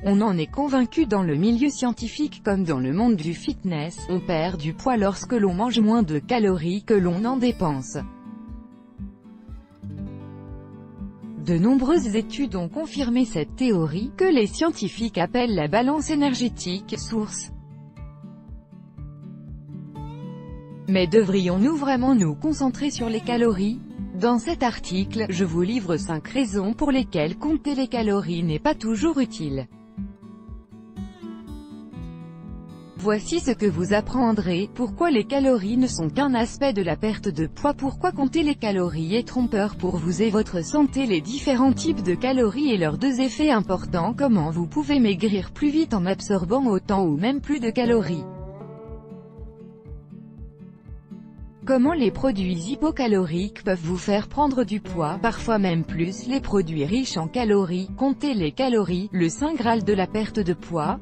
On en est convaincu dans le milieu scientifique comme dans le monde du fitness, on perd du poids lorsque l'on mange moins de calories que l'on en dépense. De nombreuses études ont confirmé cette théorie, que les scientifiques appellent la balance énergétique, source. Mais devrions-nous vraiment nous concentrer sur les calories? Dans cet article, je vous livre 5 raisons pour lesquelles compter les calories n'est pas toujours utile. Voici ce que vous apprendrez: pourquoi les calories ne sont qu'un aspect de la perte de poids, pourquoi compter les calories est trompeur pour vous et votre santé, les différents types de calories et leurs 2 effets importants, comment vous pouvez maigrir plus vite en absorbant autant ou même plus de calories. Comment les produits hypocaloriques peuvent vous faire prendre du poids, parfois même plus, les produits riches en calories, compter les calories, le saint graal de la perte de poids.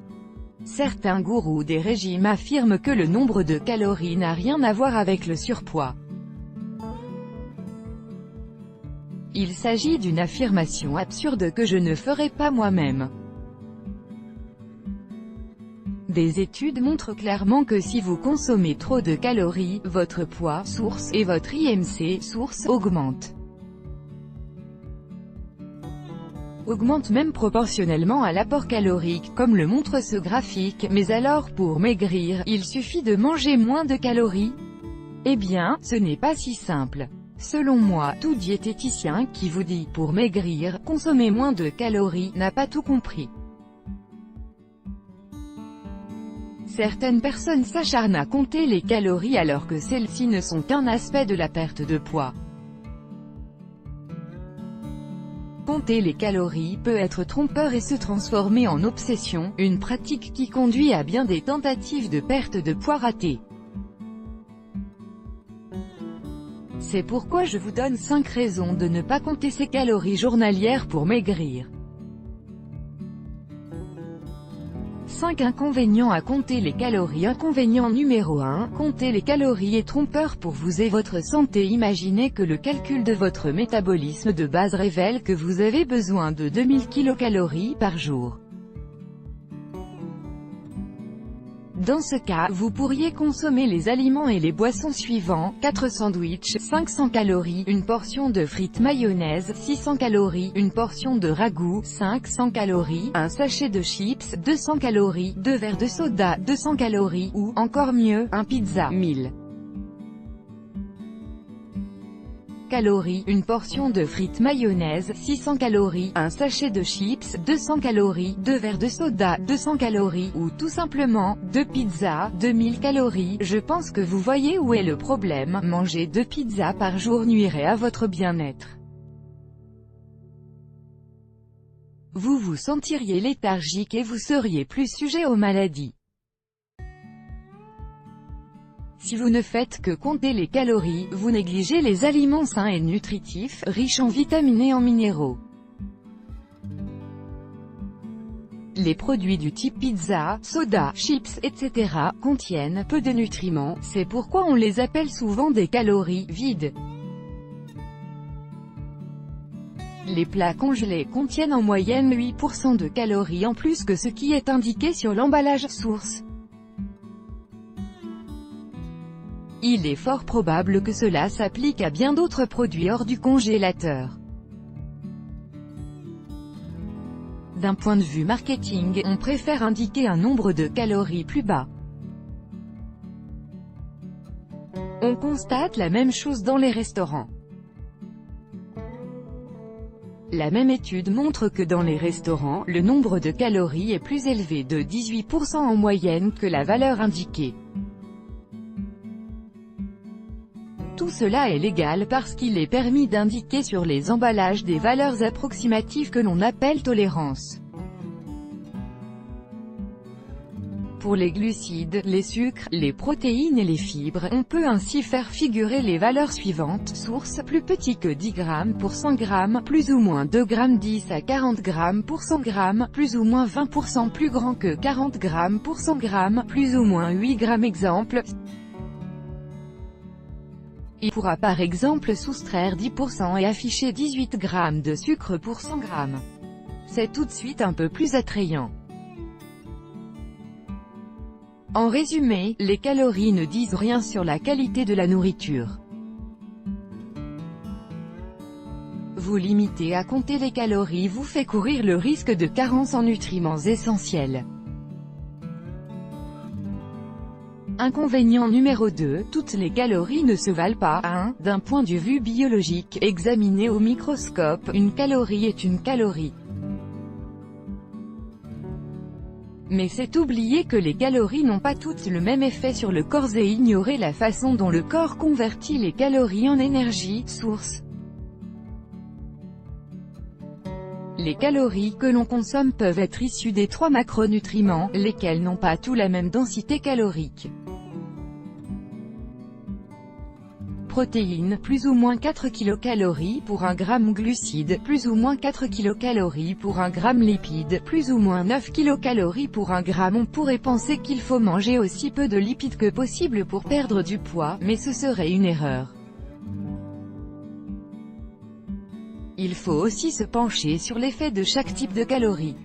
Certains gourous des régimes affirment que le nombre de calories n'a rien à voir avec le surpoids. Il s'agit d'une affirmation absurde que je ne ferai pas moi-même. Des études montrent clairement que si vous consommez trop de calories, votre poids, source, et votre IMC, source, augmente même proportionnellement à l'apport calorique, comme le montre ce graphique. Mais alors, pour maigrir, il suffit de manger moins de calories? Eh bien, ce n'est pas si simple. Selon moi, tout diététicien qui vous dit, pour maigrir, consommer moins de calories, n'a pas tout compris. Certaines personnes s'acharnent à compter les calories alors que celles-ci ne sont qu'un aspect de la perte de poids. Compter les calories peut être trompeur et se transformer en obsession, une pratique qui conduit à bien des tentatives de perte de poids ratées. C'est pourquoi je vous donne 5 raisons de ne pas compter ses calories journalières pour maigrir. 5 inconvénients à compter les calories. Inconvénient numéro 1, compter les calories est trompeur pour vous et votre santé. Imaginez que le calcul de votre métabolisme de base révèle que vous avez besoin de 2000 kcal par jour. Dans ce cas, vous pourriez consommer les aliments et les boissons suivants: 4 sandwichs, 500 calories, une portion de frites mayonnaise, 600 calories, une portion de ragoût, 500 calories, un sachet de chips, 200 calories, 2 verres de soda, 200 calories, ou, encore mieux, un pizza, 1000 calories, une portion de frites mayonnaise, 600 calories, un sachet de chips, 200 calories, 2 verres de soda, 200 calories, ou tout simplement, 2 pizzas, 2000 calories. Je pense que vous voyez où est le problème: manger 2 pizzas par jour nuirait à votre bien-être. Vous vous sentiriez léthargique et vous seriez plus sujet aux maladies. Si vous ne faites que compter les calories, vous négligez les aliments sains et nutritifs, riches en vitamines et en minéraux. Les produits du type pizza, soda, chips, etc. contiennent peu de nutriments, c'est pourquoi on les appelle souvent des calories vides. Les plats congelés contiennent en moyenne 8% de calories en plus que ce qui est indiqué sur l'emballage source. Il est fort probable que cela s'applique à bien d'autres produits hors du congélateur. D'un point de vue marketing, on préfère indiquer un nombre de calories plus bas. On constate la même chose dans les restaurants. La même étude montre que dans les restaurants, le nombre de calories est plus élevé de 18% en moyenne que la valeur indiquée. Tout cela est légal parce qu'il est permis d'indiquer sur les emballages des valeurs approximatives que l'on appelle tolérances. Pour les glucides, les sucres, les protéines et les fibres, on peut ainsi faire figurer les valeurs suivantes. Source: plus petit que 10 grammes pour 100 grammes, plus ou moins 2 grammes, 10 à 40 grammes pour 100 grammes, plus ou moins 20% plus grand que 40 grammes pour 100 grammes, plus ou moins 8 grammes. Exemple: Il pourra par exemple soustraire 10% et afficher 18 grammes de sucre pour 100 grammes. C'est tout de suite un peu plus attrayant. En résumé, les calories ne disent rien sur la qualité de la nourriture. Vous limiter à compter les calories vous fait courir le risque de carence en nutriments essentiels. Inconvénient numéro 2, toutes les calories ne se valent pas. 1. D'un point de vue biologique, examiné au microscope, une calorie est une calorie. Mais c'est oublier que les calories n'ont pas toutes le même effet sur le corps et ignorer la façon dont le corps convertit les calories en énergie, source. Les calories que l'on consomme peuvent être issues des 3 macronutriments, lesquels n'ont pas tous la même densité calorique. Protéines, plus ou moins 4 kcal pour 1 gramme glucides, plus ou moins 4 kcal pour 1 gramme lipides, plus ou moins 9 kcal pour 1 gramme. On pourrait penser qu'il faut manger aussi peu de lipides que possible pour perdre du poids, mais ce serait une erreur. Il faut aussi se pencher sur l'effet de chaque type de calories.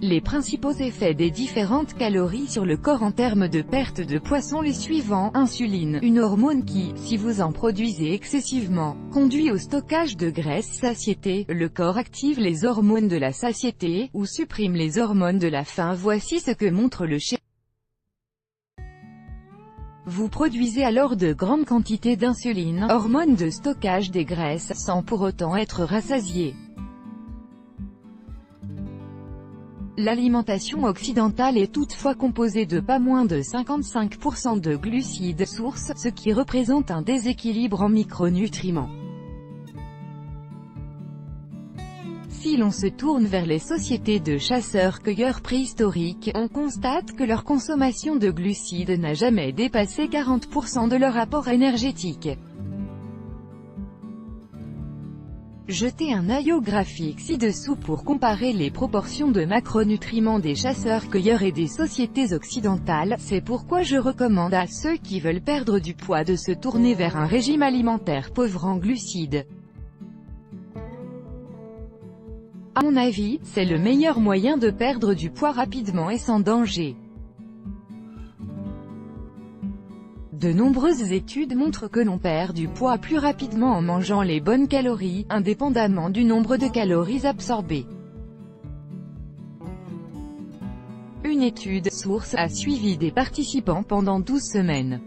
Les principaux effets des différentes calories sur le corps en termes de perte de poids sont les suivants. Insuline, une hormone qui, si vous en produisez excessivement, conduit au stockage de graisse. Satiété, le corps active les hormones de la satiété, ou supprime les hormones de la faim. Voici ce que montre le schéma. Vous produisez alors de grandes quantités d'insuline, hormone de stockage des graisses, sans pour autant être rassasié. L'alimentation occidentale est toutefois composée de pas moins de 55% de glucides, source, ce qui représente un déséquilibre en micronutriments. Si l'on se tourne vers les sociétés de chasseurs-cueilleurs préhistoriques, on constate que leur consommation de glucides n'a jamais dépassé 40% de leur apport énergétique. Jetez un œil au graphique ci-dessous pour comparer les proportions de macronutriments des chasseurs-cueilleurs et des sociétés occidentales. C'est pourquoi je recommande à ceux qui veulent perdre du poids de se tourner vers un régime alimentaire pauvre en glucides. À mon avis, c'est le meilleur moyen de perdre du poids rapidement et sans danger. De nombreuses études montrent que l'on perd du poids plus rapidement en mangeant les bonnes calories, indépendamment du nombre de calories absorbées. Une étude, source, a suivi des participants pendant 12 semaines.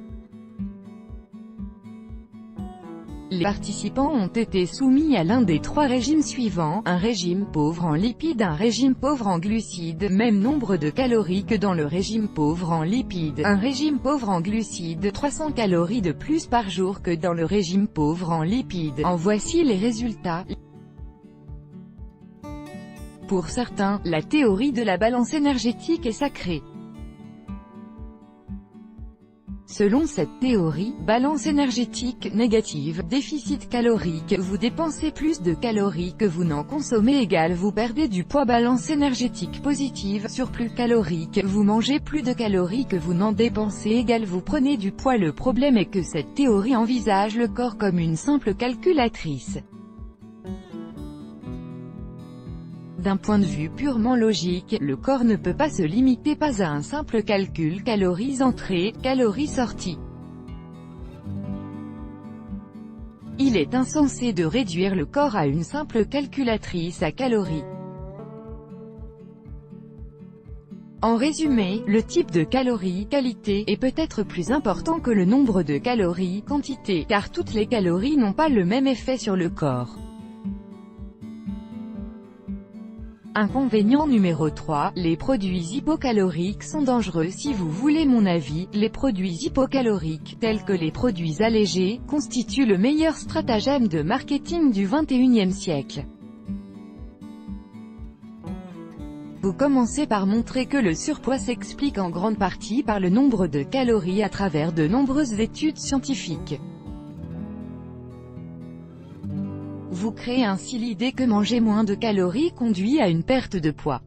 Les participants ont été soumis à l'un des 3 régimes suivants, un régime pauvre en lipides, un régime pauvre en glucides, même nombre de calories que dans le régime pauvre en lipides, un régime pauvre en glucides, 300 calories de plus par jour que dans le régime pauvre en lipides. En voici les résultats. Pour certains, la théorie de la balance énergétique est sacrée. Selon cette théorie, balance énergétique négative, déficit calorique, vous dépensez plus de calories que vous n'en consommez égale vous perdez du poids. Balance énergétique positive, surplus calorique, vous mangez plus de calories que vous n'en dépensez égale vous prenez du poids. Le problème est que cette théorie envisage le corps comme une simple calculatrice. D'un point de vue purement logique, le corps ne peut pas se limiter à un simple calcul calories entrées, calories sorties. Il est insensé de réduire le corps à une simple calculatrice à calories. En résumé, le type de calories, qualité, est peut-être plus important que le nombre de calories, quantité, car toutes les calories n'ont pas le même effet sur le corps. Inconvénient numéro 3, les produits hypocaloriques sont dangereux. Si vous voulez mon avis, les produits hypocaloriques, tels que les produits allégés, constituent le meilleur stratagème de marketing du XXIe siècle. Vous commencez par montrer que le surpoids s'explique en grande partie par le nombre de calories à travers de nombreuses études scientifiques. Vous créez ainsi l'idée que manger moins de calories conduit à une perte de poids.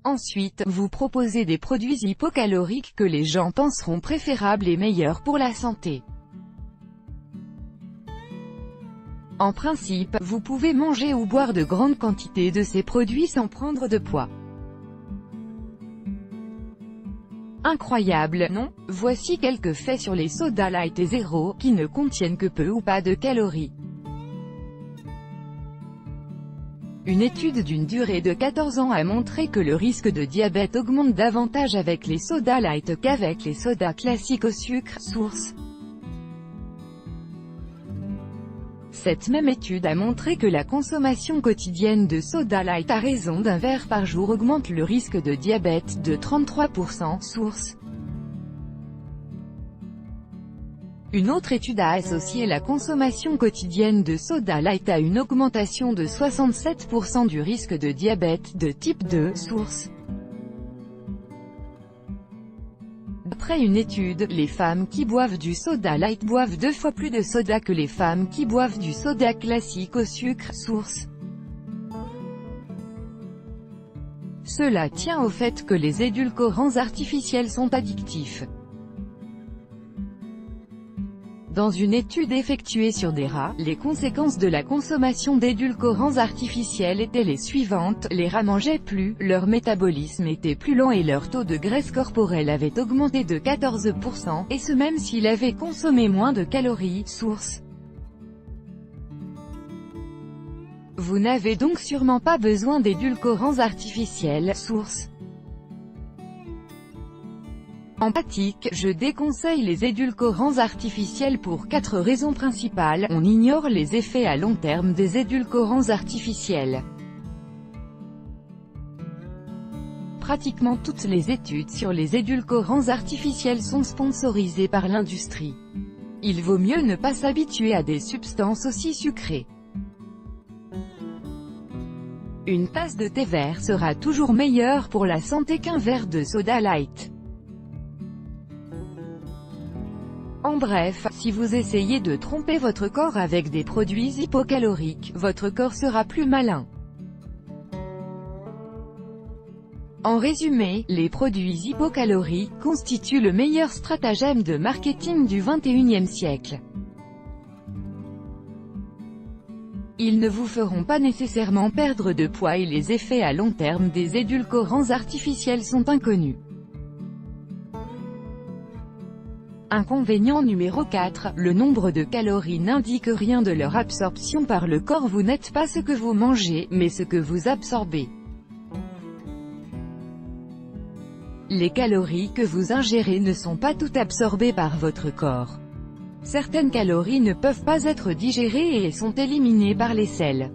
Ensuite, vous proposez des produits hypocaloriques que les gens penseront préférables et meilleurs pour la santé. En principe, vous pouvez manger ou boire de grandes quantités de ces produits sans prendre de poids. Incroyable, non? Voici quelques faits sur les sodas light et zéro, qui ne contiennent que peu ou pas de calories. Une étude d'une durée de 14 ans a montré que le risque de diabète augmente davantage avec les sodas light qu'avec les sodas classiques au sucre, source. Cette même étude a montré que la consommation quotidienne de soda light à raison d'un verre par jour augmente le risque de diabète de 33%, source. Une autre étude a associé la consommation quotidienne de soda light à une augmentation de 67% du risque de diabète de type 2, source. D'après une étude, les femmes qui boivent du soda light boivent 2 fois plus de soda que les femmes qui boivent du soda classique au sucre, source. Cela tient au fait que les édulcorants artificiels sont addictifs. Dans une étude effectuée sur des rats, les conséquences de la consommation d'édulcorants artificiels étaient les suivantes: les rats mangeaient plus, leur métabolisme était plus lent et leur taux de graisse corporelle avait augmenté de 14%, et ce même s'ils avaient consommé moins de calories, source. Vous n'avez donc sûrement pas besoin d'édulcorants artificiels, source. En pratique, je déconseille les édulcorants artificiels pour 4 raisons principales. On ignore les effets à long terme des édulcorants artificiels. Pratiquement toutes les études sur les édulcorants artificiels sont sponsorisées par l'industrie. Il vaut mieux ne pas s'habituer à des substances aussi sucrées. Une tasse de thé vert sera toujours meilleure pour la santé qu'un verre de soda light. En bref, si vous essayez de tromper votre corps avec des produits hypocaloriques, votre corps sera plus malin. En résumé, les produits hypocaloriques constituent le meilleur stratagème de marketing du XXIe siècle. Ils ne vous feront pas nécessairement perdre de poids et les effets à long terme des édulcorants artificiels sont inconnus. Inconvénient numéro 4, le nombre de calories n'indique rien de leur absorption par le corps. Vous n'êtes pas ce que vous mangez, mais ce que vous absorbez. Les calories que vous ingérez ne sont pas toutes absorbées par votre corps. Certaines calories ne peuvent pas être digérées et sont éliminées par les selles.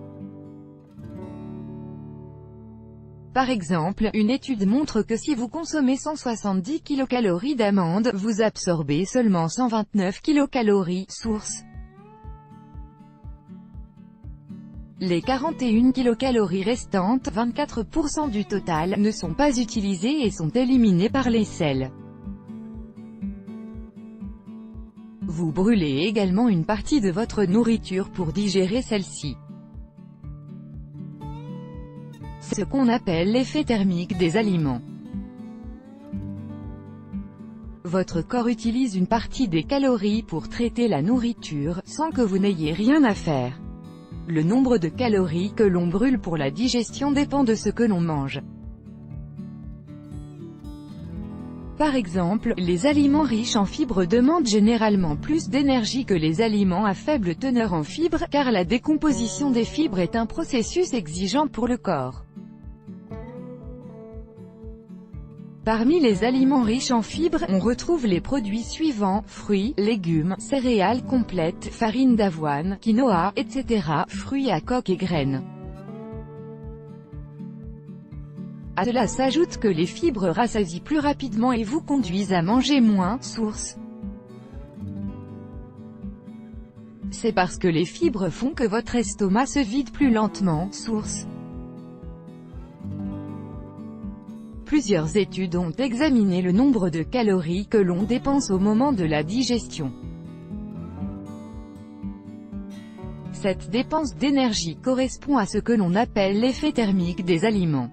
Par exemple, une étude montre que si vous consommez 170 kcal d'amandes, vous absorbez seulement 129 kcal, source. Les 41 kcal restantes, 24% du total, ne sont pas utilisées et sont éliminées par les selles. Vous brûlez également une partie de votre nourriture pour digérer celle-ci. C'est ce qu'on appelle l'effet thermique des aliments. Votre corps utilise une partie des calories pour traiter la nourriture, sans que vous n'ayez rien à faire. Le nombre de calories que l'on brûle pour la digestion dépend de ce que l'on mange. Par exemple, les aliments riches en fibres demandent généralement plus d'énergie que les aliments à faible teneur en fibres, car la décomposition des fibres est un processus exigeant pour le corps. Parmi les aliments riches en fibres, on retrouve les produits suivants: fruits, légumes, céréales complètes, farine d'avoine, quinoa, etc., fruits à coque et graines. À cela s'ajoute que les fibres rassasient plus rapidement et vous conduisent à manger moins, source. C'est parce que les fibres font que votre estomac se vide plus lentement, source. Plusieurs études ont examiné le nombre de calories que l'on dépense au moment de la digestion. Cette dépense d'énergie correspond à ce que l'on appelle l'effet thermique des aliments.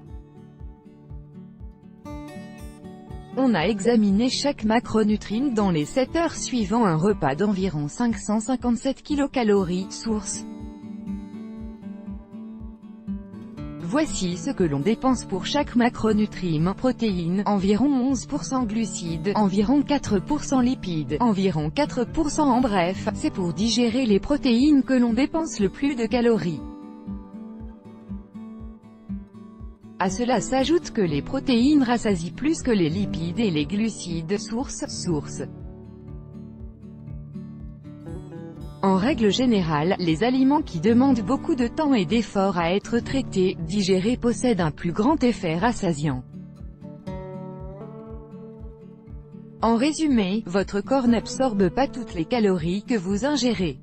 On a examiné chaque macronutrient dans les 7 heures suivant un repas d'environ 557 kcal, source. Voici ce que l'on dépense pour chaque macronutriment: protéines, environ 11%, glucides, environ 4%, lipides, environ 4%. En bref, c'est pour digérer les protéines que l'on dépense le plus de calories. À cela s'ajoute que les protéines rassasient plus que les lipides et les glucides, source. En règle générale, les aliments qui demandent beaucoup de temps et d'efforts à être traités, digérés possèdent un plus grand effet rassasiant. En résumé, votre corps n'absorbe pas toutes les calories que vous ingérez.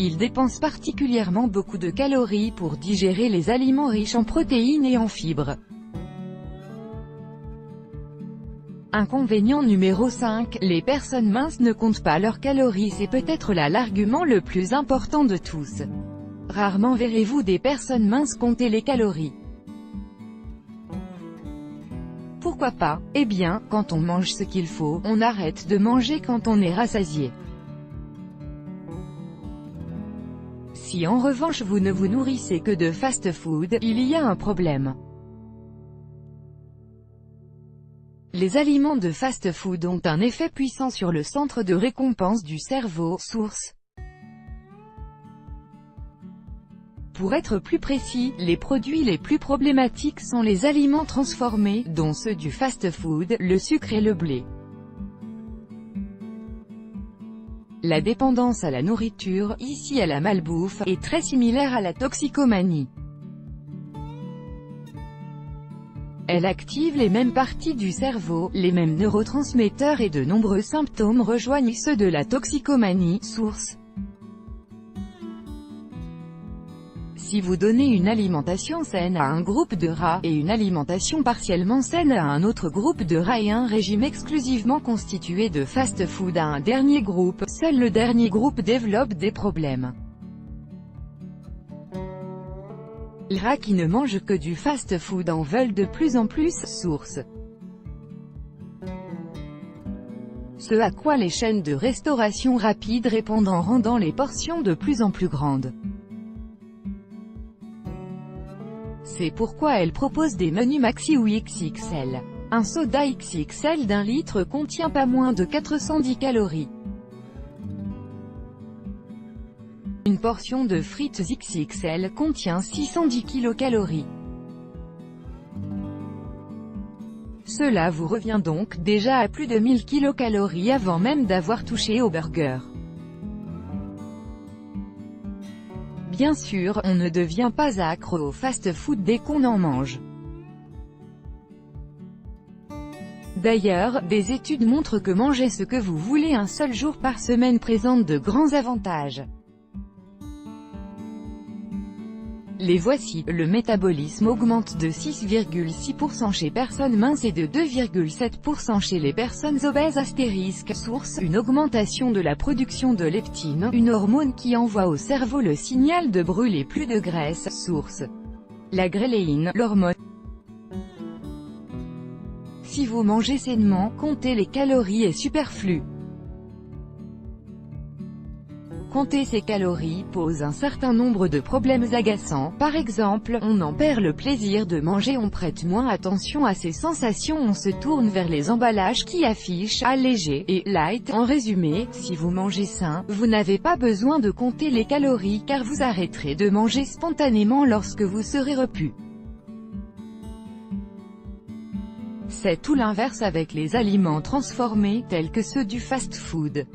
Il dépense particulièrement beaucoup de calories pour digérer les aliments riches en protéines et en fibres. Inconvénient numéro 5, les personnes minces ne comptent pas leurs calories. C'est peut-être là l'argument le plus important de tous. Rarement verrez-vous des personnes minces compter les calories. Pourquoi pas? Eh bien, quand on mange ce qu'il faut, on arrête de manger quand on est rassasié. Si en revanche vous ne vous nourrissez que de fast-food, il y a un problème. Les aliments de fast-food ont un effet puissant sur le centre de récompense du cerveau, source. Pour être plus précis, les produits les plus problématiques sont les aliments transformés, dont ceux du fast-food, le sucre et le blé. La dépendance à la nourriture, ici à la malbouffe, est très similaire à la toxicomanie. Elle active les mêmes parties du cerveau, les mêmes neurotransmetteurs et de nombreux symptômes rejoignent ceux de la toxicomanie, source. Si vous donnez une alimentation saine à un groupe de rats, et une alimentation partiellement saine à un autre groupe de rats et un régime exclusivement constitué de fast-food à un dernier groupe, seul le dernier groupe développe des problèmes. Les rats qui ne mangent que du fast-food en veulent de plus en plus, source. Ce à quoi les chaînes de restauration rapide répondent en rendant les portions de plus en plus grandes. C'est pourquoi elles proposent des menus maxi ou XXL. Un soda XXL d'1 litre contient pas moins de 410 calories. Une portion de frites XXL contient 610 kilocalories. Cela vous revient donc déjà à plus de 1000 kilocalories avant même d'avoir touché au burger. Bien sûr, on ne devient pas accro au fast-food dès qu'on en mange. D'ailleurs, des études montrent que manger ce que vous voulez un seul jour par semaine présente de grands avantages. Les voici: le métabolisme augmente de 6,6% chez personnes minces et de 2,7% chez les personnes obèses. Source: une augmentation de la production de leptine, une hormone qui envoie au cerveau le signal de brûler plus de graisse. Source: la gréléine, l'hormone. Si vous mangez sainement, compter les calories est superflu. Compter ses calories pose un certain nombre de problèmes agaçants. Par exemple, on en perd le plaisir de manger, on prête moins attention à ses sensations, on se tourne vers les emballages qui affichent « allégé » et « light ». En résumé, si vous mangez sain, vous n'avez pas besoin de compter les calories car vous arrêterez de manger spontanément lorsque vous serez repu. C'est tout l'inverse avec les aliments transformés, tels que ceux du fast-food.